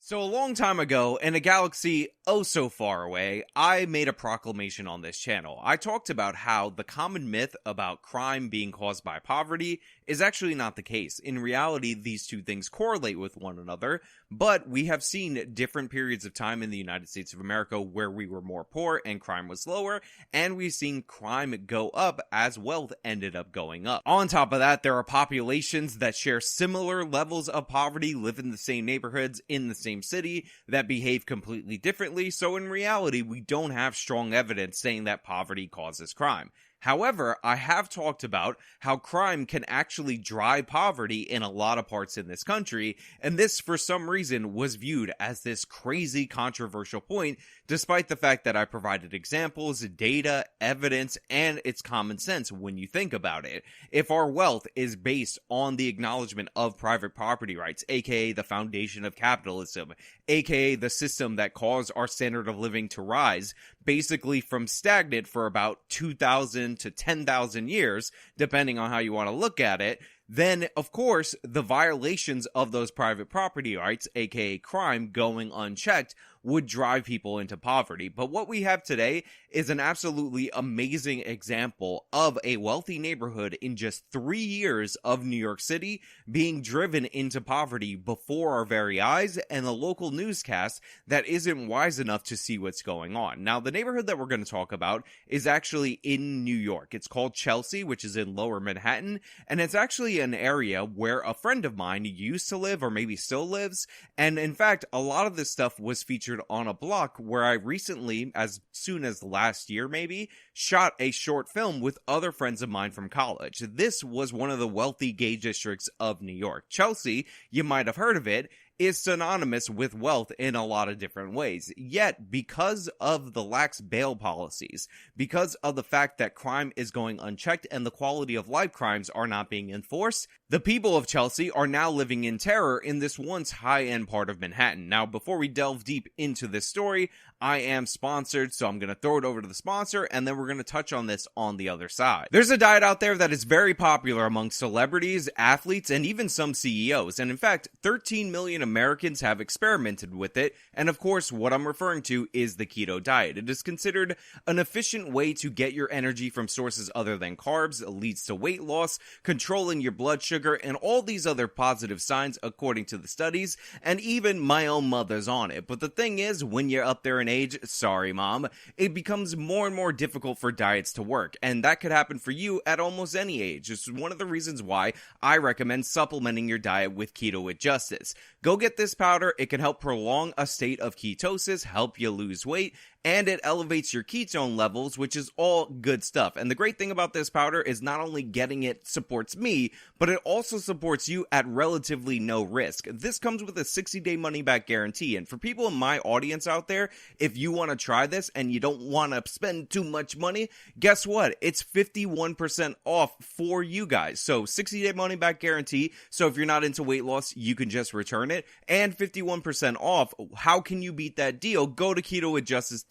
So a long time ago, in a galaxy oh so far away, I made a proclamation on this channel. I talked about how the common myth about crime being caused by poverty is actually not the case. In reality, these two things correlate with one another, but we have seen different periods of time in the United States of America where we were more poor and crime was lower, and we've seen crime go up as wealth ended up going up. On top of that, there are populations that share similar levels of poverty, live in the same neighborhoods, in the same city, that behave completely differently, so in reality, we don't have strong evidence saying that poverty causes crime. However, I have talked about how crime can actually drive poverty in a lot of parts in this country, and this, for some reason, was viewed as this crazy controversial point, despite the fact that I provided examples, data, evidence, and it's common sense when you think about it. If our wealth is based on the acknowledgement of private property rights, aka the foundation of capitalism, aka the system that caused our standard of living to rise, basically from stagnant for about 2,000 to 10,000 years, depending on how you want to look at it, then, of course, the violations of those private property rights, aka crime, going unchecked, would drive people into poverty. But what we have today is an absolutely amazing example of a wealthy neighborhood in just 3 years of New York City being driven into poverty before our very eyes, and a local newscast that isn't wise enough to see what's going on. Now, the neighborhood that we're going to talk about is actually in New York. It's called Chelsea, which is in Lower Manhattan, and it's actually an area where a friend of mine used to live, or maybe still lives, and in fact, a lot of this stuff was featured on a block where I recently, as soon as last year maybe, shot a short film with other friends of mine from college. This was one of the wealthy gay districts of New York. Chelsea, you might have heard of it, is synonymous with wealth in a lot of different ways. Yet, because of the lax bail policies, because of the fact that crime is going unchecked and the quality of life crimes are not being enforced, the people of Chelsea are now living in terror in this once high-end part of Manhattan. Now, before we delve deep into this story, I am sponsored, so I'm going to throw it over to the sponsor, and then we're going to touch on this on the other side. There's a diet out there that is very popular among celebrities, athletes, and even some CEOs, and in fact, 13 million Americans have experimented with it, and of course, what I'm referring to is the keto diet. It is considered an efficient way to get your energy from sources other than carbs, it leads to weight loss, controlling your blood sugar, and all these other positive signs according to the studies, and even my own mother's on it. But the thing is, when you're up there in age, sorry mom, it becomes more and more difficult for diets to work, and that could happen for you at almost any age. It's one of the reasons why I recommend supplementing your diet with Keto with Justice. Go get this powder. It can help prolong a state of ketosis, help you lose weight, and it elevates your ketone levels, which is all good stuff. And the great thing about this powder is not only getting it supports me, but it also supports you at relatively no risk. This comes with a 60-day money-back guarantee, and for people in my audience out there, if you want to try this and you don't want to spend too much money, guess what? It's 51% off for you guys. So 60-day money-back guarantee, so if you're not into weight loss, you can just return it, and 51% off. How can you beat that deal? Go to KetoWithJustice.com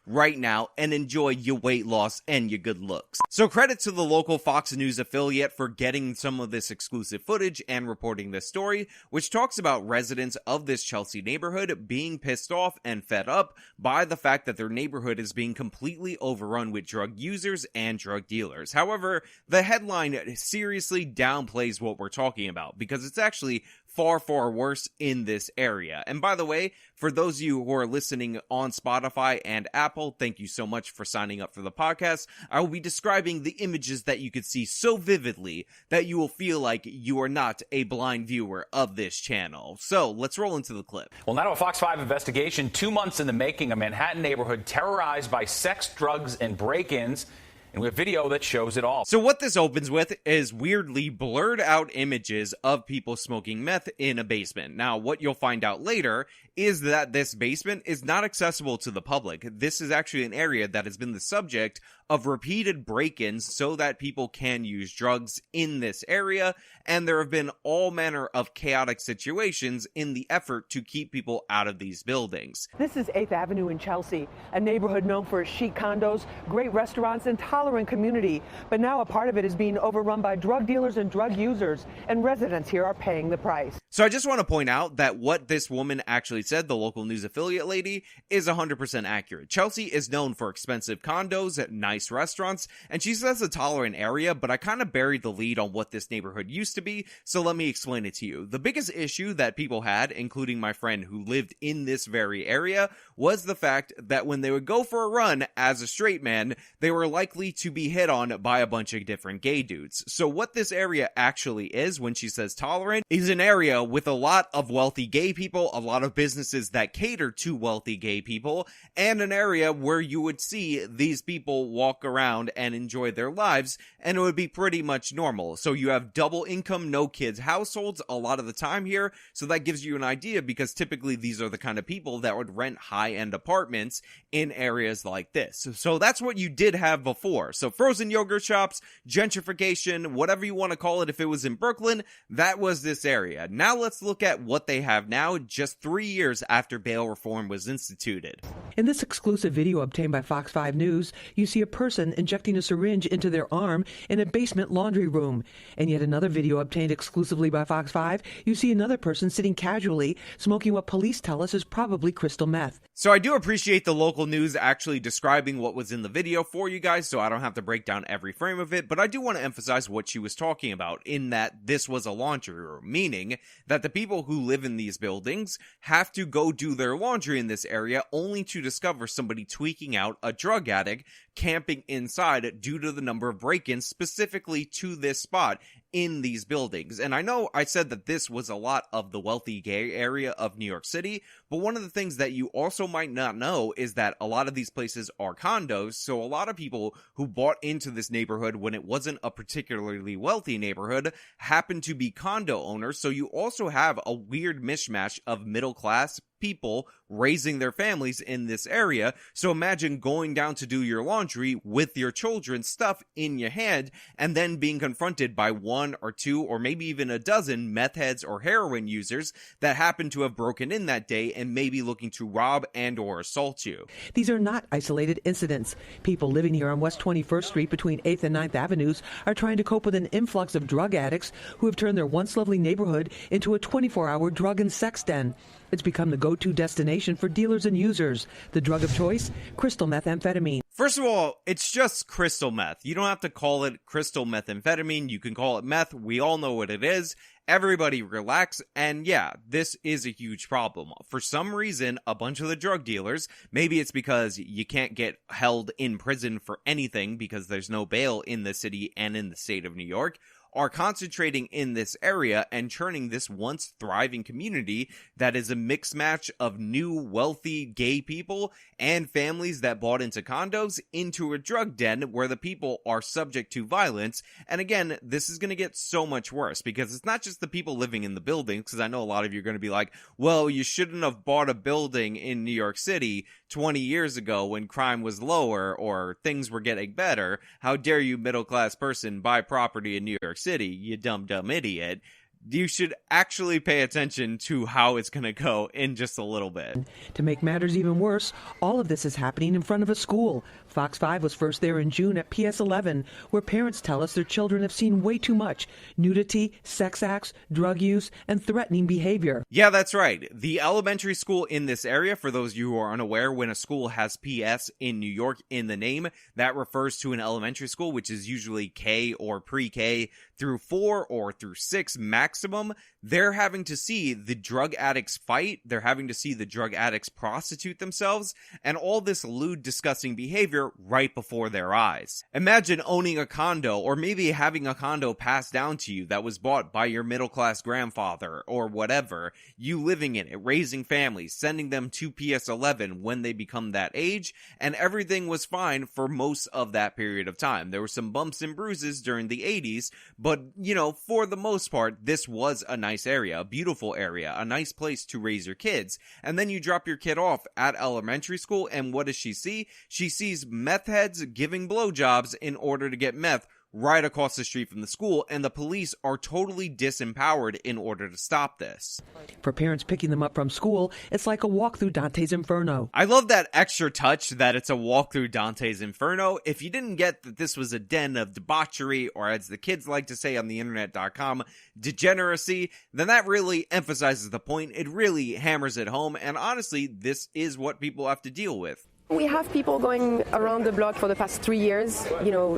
right now and enjoy your weight loss and your good looks. So credit to the local Fox News affiliate for getting some of this exclusive footage and reporting this story, which talks about residents of this Chelsea neighborhood being pissed off and fed up by the fact that their neighborhood is being completely overrun with drug users and drug dealers. However, the headline seriously downplays what we're talking about, because it's actually far, far worse in this area. And by the way, for those of you who are listening on Spotify and Apple, thank you so much for signing up for the podcast. I will be describing the images that you could see so vividly that you will feel like you are not a blind viewer of this channel. So let's roll into the clip. Well, now a Fox 5 investigation, 2 months in the making, a Manhattan neighborhood terrorized by sex, drugs, and break-ins. And we have video that shows it all. So what this opens with is weirdly blurred out images of people smoking meth in a basement. Now, what you'll find out later is that this basement is not accessible to the public. This is actually an area that has been the subject of repeated break-ins so that people can use drugs in this area, and there have been all manner of chaotic situations in the effort to keep people out of these buildings. This is 8th Avenue in Chelsea, a neighborhood known for its chic condos, great restaurants, and tolerant community. But now a part of it is being overrun by drug dealers and drug users, and residents here are paying the price. So I just want to point out that what this woman actually said, the local news affiliate lady, is 100% accurate. Chelsea is known for expensive condos, nice restaurants, and she says a tolerant area, but I kind of buried the lead on what this neighborhood used to be, so let me explain it to you. The biggest issue that people had, including my friend who lived in this very area, was the fact that when they would go for a run as a straight man, they were likely to be hit on by a bunch of different gay dudes. So what this area actually is, when she says tolerant, is an area with a lot of wealthy gay people, a lot of businesses that cater to wealthy gay people, and an area where you would see these people walk around and enjoy their lives, and it would be pretty much normal. So you have double income, no kids households a lot of the time here, so that gives you an idea, because typically these are the kind of people that would rent high-end apartments in areas like this. So that's what you did have before. So frozen yogurt shops, gentrification, whatever you want to call it, if it was in Brooklyn, that was this area. Now let's look at what they have now, just 3 years after bail reform was instituted. In this exclusive video obtained by Fox 5 News, you see a person injecting a syringe into their arm in a basement laundry room. And yet another video obtained exclusively by Fox 5, you see another person sitting casually, smoking what police tell us is probably crystal meth. So I do appreciate the local news actually describing what was in the video for you guys, so I don't have to break down every frame of it, but I do want to emphasize what she was talking about, in that this was a laundry room, meaning that the people who live in these buildings have to go do their laundry in this area only to discover somebody tweaking out, a drug addict, camping inside due to the number of break-ins specifically to this spot in these buildings. And I know I said that this was a lot of the wealthy gay area of New York City, but one of the things that you also might not know is that a lot of these places are condos, so a lot of people who bought into this neighborhood when it wasn't a particularly wealthy neighborhood happened to be condo owners, so you also have a weird mishmash of middle class people raising their families in this area. So imagine going down to do your laundry with your children's stuff in your hand and then being confronted by 1 or 2 or maybe even a dozen meth heads or heroin users that happen to have broken in that day and may be looking to rob and or assault you. These are not isolated incidents. People living here on West 21st Street between 8th and 9th Avenues are trying to cope with an influx of drug addicts who have turned their once lovely neighborhood into a 24-hour drug and sex den. It's become the go-to destination for dealers and users. The drug of choice, crystal methamphetamine. First of all, it's just crystal meth. You don't have to call it crystal methamphetamine. You can call it meth. We all know what it is. Everybody relax. And yeah, this is a huge problem. For some reason, a bunch of the drug dealers, maybe it's because you can't get held in prison for anything because there's no bail in the city and in the state of New York, are concentrating in this area and turning this once thriving community that is a mixed match of new wealthy gay people and families that bought into condos into a drug den where the people are subject to violence. And again, this is going to get so much worse because it's not just the people living in the buildings, because I know a lot of you are going to be like, well, you shouldn't have bought a building in New York City 20 years ago when crime was lower or things were getting better. How dare you, middle class person, buy property in New York City, you dumb idiot. You should actually pay attention to how it's going to go in just a little bit. To make matters even worse, all of this is happening in front of a school. Fox 5 was first there in June at PS 11, where parents tell us their children have seen way too much nudity, sex acts, drug use, and threatening behavior. Yeah, that's right. The elementary school in this area, for those of you who are unaware, when a school has PS in New York in the name, that refers to an elementary school, which is usually K or pre-K through 4 or through 6 maximum. They're having to see the drug addicts fight. They're having to see the drug addicts prostitute themselves and all this lewd, disgusting behavior right before their eyes. Imagine owning a condo or maybe having a condo passed down to you that was bought by your middle-class grandfather or whatever. You living in it, raising families, sending them to PS 11 when they become that age, and everything was fine for most of that period of time. There were some bumps and bruises during the 80s, but, you know, for the most part, this was a nice area, a beautiful area, a nice place to raise your kids. And then you drop your kid off at elementary school, and what does she see? She sees meth heads giving blowjobs in order to get meth right across the street from the school, and the police are totally disempowered in order to stop this. For parents picking them up from school, it's like a walk through Dante's Inferno. I love that extra touch that it's a walk through Dante's Inferno. If you didn't get that this was a den of debauchery, or as the kids like to say on the internet.com, degeneracy, then that really emphasizes the point. It really hammers it home, and honestly, this is what people have to deal with. We have people going around the block for the past 3 years,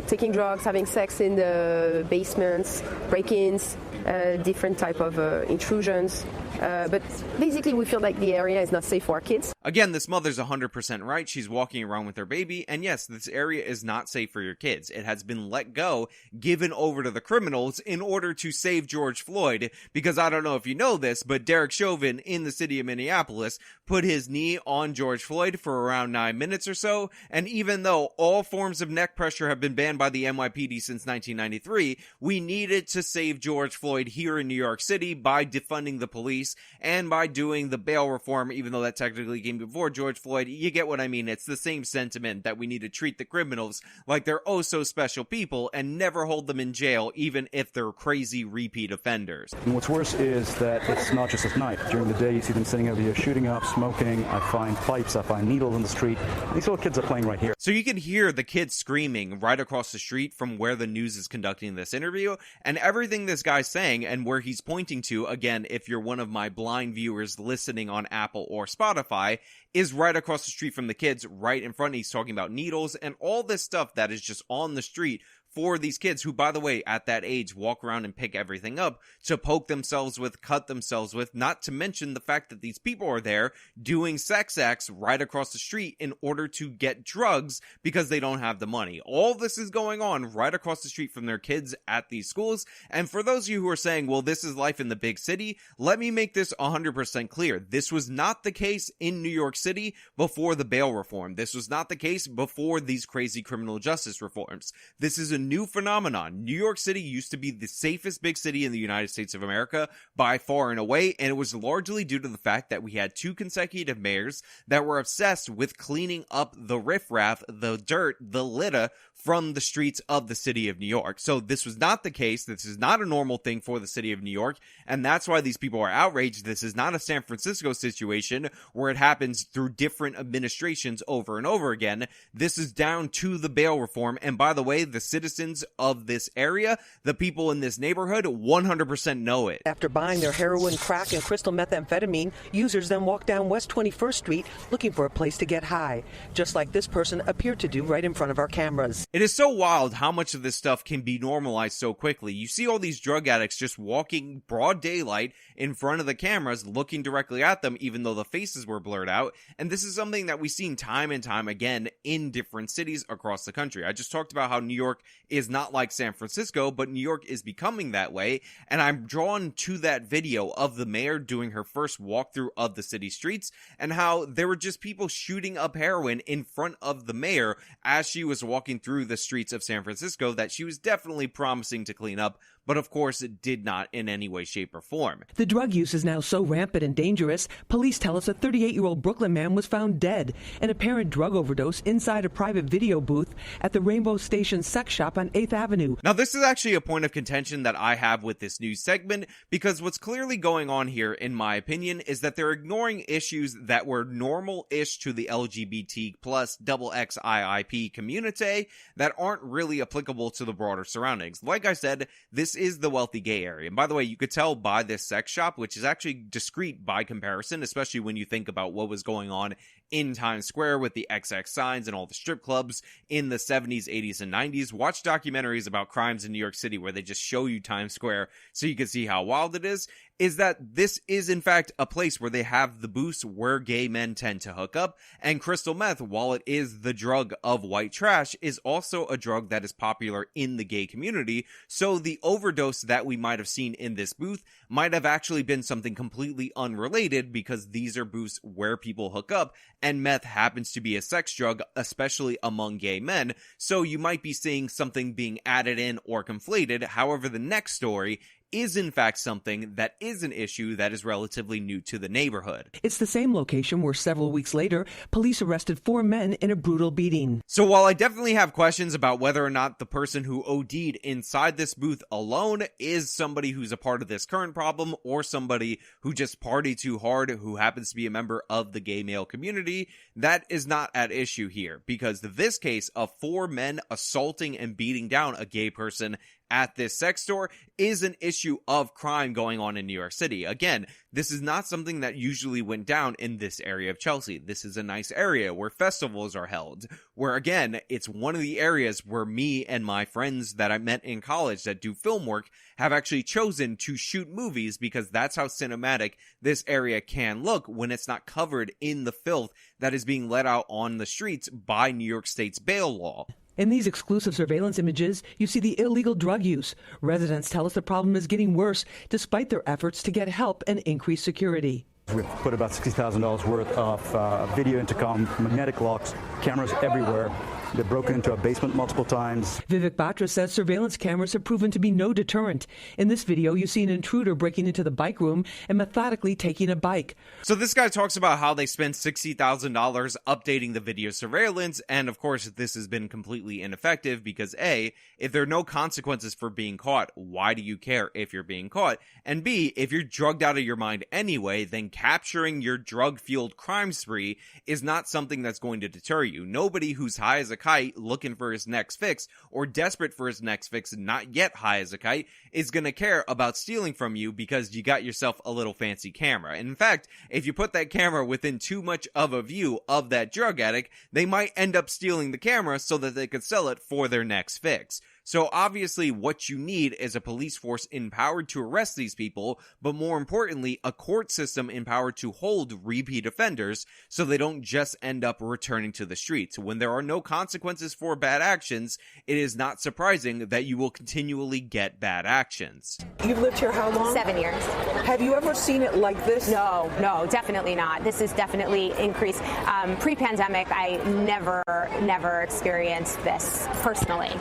taking drugs, having sex in the basements, break-ins, different type of intrusions. But basically, we feel like the area is not safe for our kids. Again, this mother's 100% right. She's walking around with her baby, and yes, this area is not safe for your kids. It has been let go, given over to the criminals in order to save George Floyd, because I don't know if you know this, but Derek Chauvin in the city of Minneapolis put his knee on George Floyd for around 9 minutes or so, and even though all forms of neck pressure have been banned by the NYPD since 1993, we needed to save George Floyd here in New York City by defunding the police and by doing the bail reform, even though that technically came before George Floyd. You get what I mean. It's the same sentiment that we need to treat the criminals like they're oh so special people and never hold them in jail, even if they're crazy repeat offenders. And what's worse is that it's not just at night. During the day, you see them sitting over here shooting up, smoking. I find pipes, I find needles in the street. These little kids are playing right here. So you can hear the kids screaming right across the street from where the news is conducting this interview, and everything this guy's saying and where he's pointing to, again, if you're one of my blind viewers listening on Apple or Spotify, is right across the street from the kids, right in front. He's talking about needles and all this stuff that is just on the street for these kids who, by the way, at that age, walk around and pick everything up to poke themselves with, cut themselves with, not to mention the fact that these people are there doing sex acts right across the street in order to get drugs because they don't have the money. All this is going on right across the street from their kids at these schools. And for those of you who are saying, well, this is life in the big city, let me make this 100% clear. This was not the case in New York City before the bail reform. This was not the case before these crazy criminal justice reforms. This is a new phenomenon. New York City used to be the safest big city in the United States of America by far and away, and it was largely due to the fact that we had 2 consecutive mayors that were obsessed with cleaning up the riffraff, the dirt, the litter from the streets of the city of New York. So this was not the case. This is not a normal thing for the city of New York, and that's why these people are outraged. This is not a San Francisco situation where it happens through different administrations over and over again. This is down to the bail reform, and by the way, the citizens of this area, the people in this neighborhood, 100% know it. After buying their heroin, crack, and crystal methamphetamine, users then walk down West 21st Street looking for a place to get high, just like this person appeared to do right in front of our cameras. It is so wild how much of this stuff can be normalized so quickly. You see all these drug addicts just walking broad daylight in front of the cameras, looking directly at them, even though the faces were blurred out. And this is something that we've seen time and time again in different cities across the country. I just talked about how New York is not like San Francisco, but New York is becoming that way. And I'm drawn to that video of the mayor doing her first walkthrough of the city streets and how there were just people shooting up heroin in front of the mayor as she was walking through the streets of San Francisco that she was definitely promising to clean up, but of course it did not in any way, shape, or form. The drug use is now so rampant and dangerous, police tell us a 38-year-old Brooklyn man was found dead, an apparent drug overdose inside a private video booth at the Rainbow Station sex shop on 8th Avenue. Now this is actually a point of contention that I have with this news segment, because what's clearly going on here, in my opinion, is that they're ignoring issues that were normal-ish to the LGBT plus XXIIP community that aren't really applicable to the broader surroundings. Like I said, this is the wealthy gay area. And by the way, you could tell by this sex shop, which is actually discreet by comparison, especially when you think about what was going on in Times Square with the XX signs and all the strip clubs in the 70s, 80s, and 90s. Watch documentaries about crimes in New York City where they just show you Times Square so you can see how wild it is that this is in fact a place where they have the booths where gay men tend to hook up, and crystal meth, while it is the drug of white trash, is also a drug that is popular in the gay community. So the overdose that we might have seen in this booth might have actually been something completely unrelated, because these are booths where people hook up, and meth happens to be a sex drug, especially among gay men. So you might be seeing something being added in or conflated. However, the next story is in fact something that is an issue that is relatively new to the neighborhood. It's the same location where several weeks later, police arrested 4 men in a brutal beating. So while I definitely have questions about whether or not the person who OD'd inside this booth alone is somebody who's a part of this current problem or somebody who just partied too hard who happens to be a member of the gay male community, that is not at issue here, because this case of 4 men assaulting and beating down a gay person at this sex store is an issue of crime going on in New York City. Again, this is not something that usually went down in this area of Chelsea. This is a nice area where festivals are held, where again, it's one of the areas where me and my friends that I met in college that do film work have actually chosen to shoot movies, because that's how cinematic this area can look when it's not covered in the filth that is being let out on the streets by New York State's bail law. In these exclusive surveillance images, you see the illegal drug use. Residents tell us the problem is getting worse despite their efforts to get help and increase security. We've put about $60,000 worth of video intercom, magnetic locks, cameras everywhere. They've broken into a basement multiple times. Vivek Batra says surveillance cameras have proven to be no deterrent. In this video, you see an intruder breaking into the bike room and methodically taking a bike. So this guy talks about how they spent $60,000 updating the video surveillance, and of course this has been completely ineffective because A, if there are no consequences for being caught, why do you care if you're being caught? And B, if you're drugged out of your mind anyway, then capturing your drug-fueled crime spree is not something that's going to deter you. Nobody who's high as a kite looking for his next fix or desperate for his next fix, not yet high as a kite, is going to care about stealing from you because you got yourself a little fancy camera. And in fact, if you put that camera within too much of a view of that drug addict, they might end up stealing the camera so that they could sell it for their next fix. So obviously what you need is a police force empowered to arrest these people, but more importantly, a court system empowered to hold repeat offenders so they don't just end up returning to the streets. When there are no consequences for bad actions, it is not surprising that you will continually get bad actions. You've lived here how long? 7 years. Have you ever seen it like this? No, definitely not. This is definitely increased. Pre-pandemic, I never experienced this personally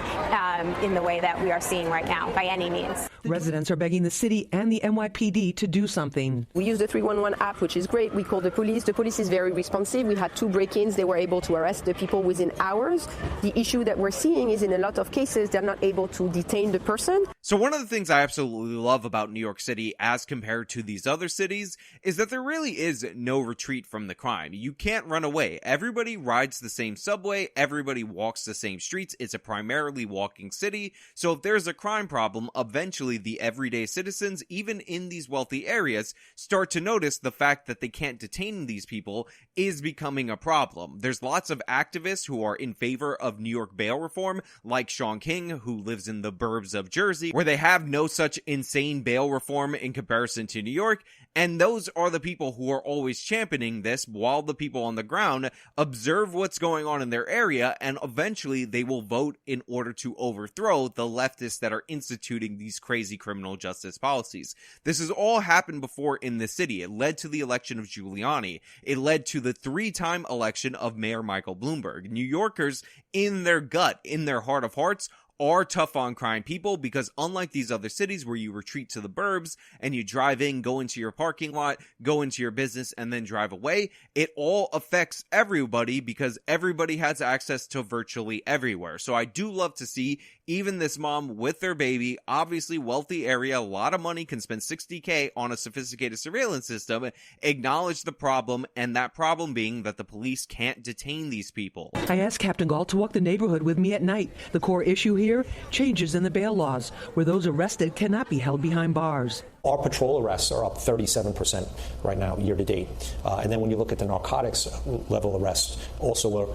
in the way that we are seeing right now, by any means. Residents are begging the city and the NYPD to do something. We use the 311 app, which is great. We call the police. The police is very responsive. We had 2 break-ins. They were able to arrest the people within hours. The issue that we're seeing is in a lot of cases, they're not able to detain the person. So one of the things I absolutely love about New York City as compared to these other cities is that there really is no retreat from the crime. You can't run away. Everybody rides the same subway. Everybody walks the same streets. It's a primarily walking city. So if there's a crime problem, eventually the everyday citizens, even in these wealthy areas, start to notice the fact that they can't detain these people is becoming a problem. There's lots of activists who are in favor of New York bail reform, like Sean King, who lives in the burbs of Jersey, where they have no such insane bail reform in comparison to New York, and those are the people who are always championing this, while the people on the ground observe what's going on in their area, and eventually they will vote in order to overthrow the leftists that are instituting these crazy criminal justice policies. This has all happened before in the city. It led to the election of Giuliani. It led to the 3-time election of Mayor Michael Bloomberg. New Yorkers, in their gut, in their heart of hearts, are tough on crime people, because unlike these other cities where you retreat to the burbs and you drive in, go into your parking lot, go into your business, and then drive away, it all affects everybody because everybody has access to virtually everywhere. So I do love to see even this mom with their baby, obviously wealthy area, a lot of money, can spend $60K on a sophisticated surveillance system, acknowledge the problem, and that problem being that the police can't detain these people. I asked Captain Galt to walk the neighborhood with me at night. The core issue here, changes in the bail laws, where those arrested cannot be held behind bars. Our patrol arrests are up 37% right now, year to date. And then when you look at the narcotics level arrests, also we're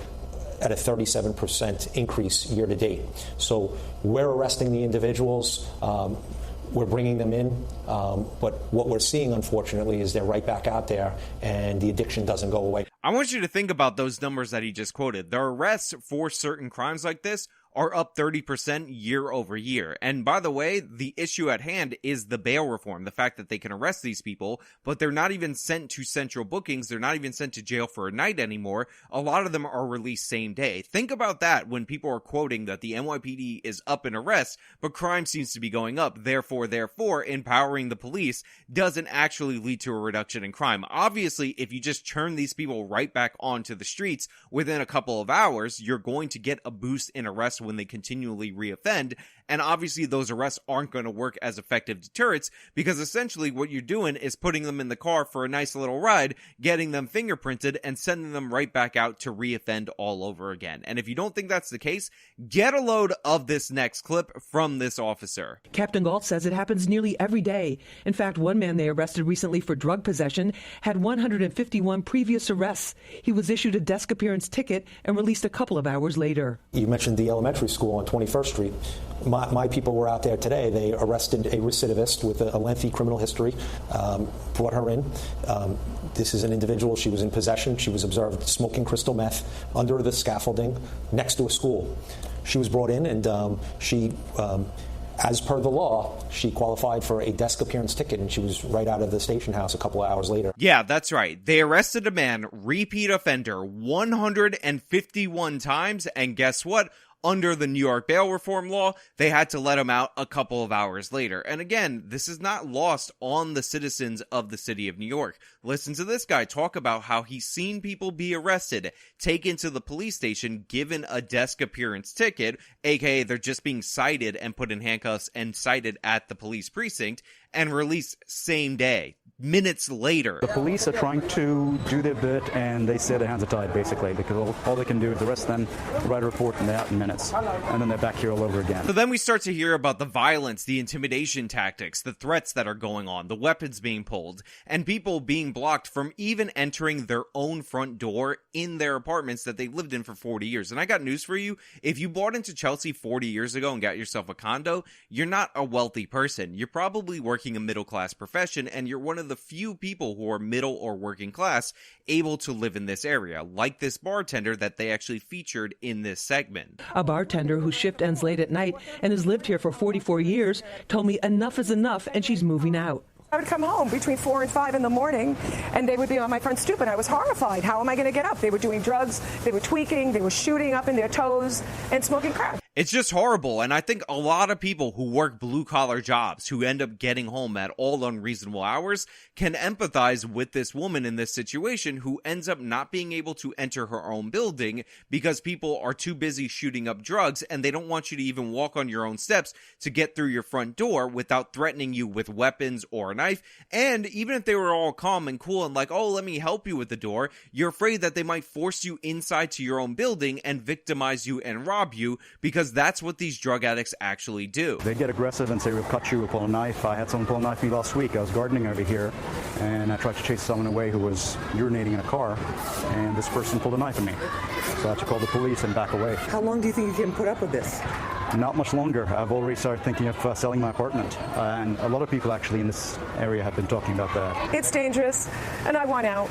at a 37% increase year to date. So we're arresting the individuals, we're bringing them in, but what we're seeing, unfortunately, is they're right back out there and the addiction doesn't go away. I want you to think about those numbers that he just quoted. The arrests for certain crimes like this are up 30% year over year. And by the way, the issue at hand is the bail reform, the fact that they can arrest these people, but they're not even sent to central bookings. They're not even sent to jail for a night anymore. A lot of them are released same day. Think about that when people are quoting that the NYPD is up in arrests, but crime seems to be going up. Therefore, empowering the police doesn't actually lead to a reduction in crime. Obviously, if you just turn these people right back onto the streets within a couple of hours, you're going to get a boost in arrests when they continually reoffend. And obviously those arrests aren't going to work as effective deterrents, because essentially what you're doing is putting them in the car for a nice little ride, getting them fingerprinted, and sending them right back out to reoffend all over again. And if you don't think that's the case, get a load of this next clip from this officer. Captain Galt says it happens nearly every day. In fact, one man they arrested recently for drug possession had 151 previous arrests. He was issued a desk appearance ticket and released a couple of hours later. You mentioned the elementary school on 21st Street. My people were out there today. They arrested a recidivist with a lengthy criminal history, brought her in. This is an individual. She was in possession. She was observed smoking crystal meth under the scaffolding next to a school. She was brought in, and she, as per the law, she qualified for a desk appearance ticket, and she was right out of the station house a couple of hours later. Yeah, that's right. They arrested a man, repeat offender, 151 times, and guess what? Under the New York bail reform law, they had to let him out a couple of hours later. And again, this is not lost on the citizens of the city of New York. Listen to this guy talk about how he's seen people be arrested, taken to the police station, given a desk appearance ticket, aka they're just being cited and put in handcuffs and cited at the police precinct, and released same day. Minutes later. The police are trying to do their bit, and they say their hands are tied, basically, because all they can do is arrest them, write a report, and they're out in minutes. And then they're back here all over again. So then we start to hear about the violence, the intimidation tactics, the threats that are going on, the weapons being pulled, and people being blocked from even entering their own front door in their apartments that they lived in for 40 years. And I got news for you. If you bought into Chelsea 40 years ago and got yourself a condo, you're not a wealthy person. You're probably working a middle-class profession, and you're one of the few people who are middle or working class able to live in this area, like this bartender that they actually featured in this segment. A bartender whose shift ends late at night and has lived here for 44 years told me enough is enough and she's moving out. I would come home between 4 and 5 in the morning, and they would be on my front stoop, and I was horrified. How am I going to get up? They were doing drugs, they were tweaking, they were shooting up in their toes, and smoking crack. It's just horrible, and I think a lot of people who work blue-collar jobs, who end up getting home at all unreasonable hours, can empathize with this woman in this situation who ends up not being able to enter her own building because people are too busy shooting up drugs, and they don't want you to even walk on your own steps to get through your front door without threatening you with weapons or a knife. And even if they were all calm and cool and like, oh, let me help you with the door, you're afraid that they might force you inside to your own building and victimize you and rob you, because that's what these drug addicts actually do. They get aggressive and say, we'll cut you, we'll pull a knife. I had someone pull a knife on me last week. I was gardening over here, and I tried to chase someone away who was urinating in a car, and this person pulled a knife on me. So I had to call the police and back away. How long do you think you can put up with this? Not much longer. I've already started thinking of selling my apartment. And a lot of people actually in this area have been talking about that. It's dangerous, and I want out.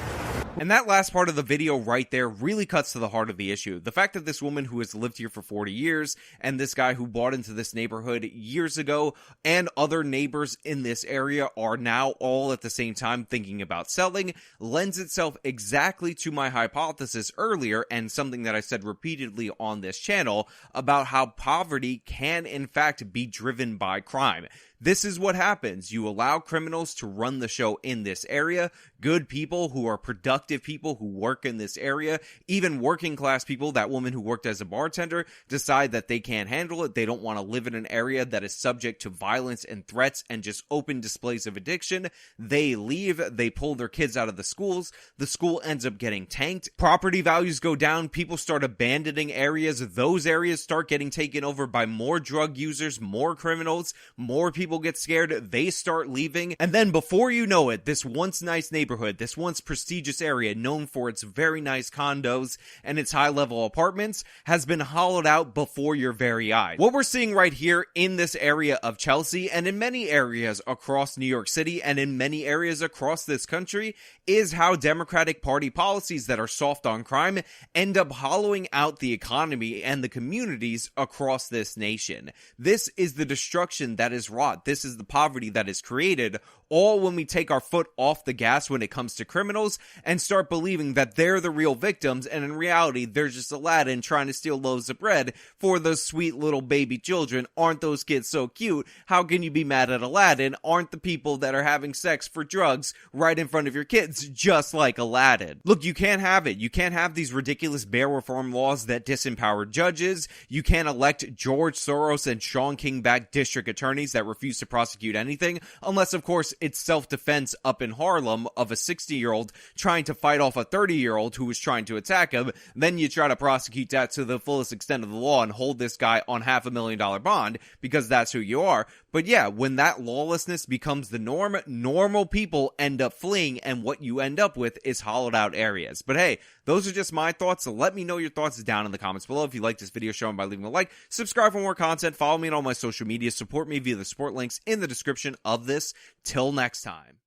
And that last part of the video right there really cuts to the heart of the issue. The fact that this woman who has lived here for 40 years and this guy who bought into this neighborhood years ago and other neighbors in this area are now all at the same time thinking about selling lends itself exactly to my hypothesis earlier, and something that I said repeatedly on this channel about how poverty can in fact be driven by crime. This is what happens. You allow criminals to run the show in this area. Good people who are productive people who work in this area, even working class people, that woman who worked as a bartender, decide that they can't handle it. They don't want to live in an area that is subject to violence and threats and just open displays of addiction. They leave. They pull their kids out of the schools. The school ends up getting tanked. Property values go down. People start abandoning areas. Those areas start getting taken over by more drug users, more criminals, more people people get scared, they start leaving, and then before you know it, this once nice neighborhood, this once prestigious area known for its very nice condos and its high-level apartments has been hollowed out before your very eyes. What we're seeing right here in this area of Chelsea and in many areas across New York City and in many areas across this country is how Democratic Party policies that are soft on crime end up hollowing out the economy and the communities across this nation. This is the destruction that is wrought. This is the poverty that is created, all when we take our foot off the gas when it comes to criminals and start believing that they're the real victims, and in reality, they're just Aladdin trying to steal loaves of bread for those sweet little baby children. Aren't those kids so cute? How can you be mad at Aladdin? Aren't the people that are having sex for drugs right in front of your kids just like Aladdin? Look, you can't have it. You can't have these ridiculous bail reform laws that disempower judges. You can't elect George Soros and Sean King-backed district attorneys that refuse to prosecute anything, unless, of course, it's self-defense up in Harlem of a 60-year-old trying to fight off a 30-year-old who was trying to attack him. Then you try to prosecute that to the fullest extent of the law and hold this guy on $500,000 bond because that's who you are. But yeah, when that lawlessness becomes the norm, normal people end up fleeing, and what you end up with is hollowed out areas. But hey, those are just my thoughts, so let me know your thoughts down in the comments below. If you like this video, show them by leaving a like, subscribe for more content, follow me on all my social media, support me via the support links in the description of this. Till next time.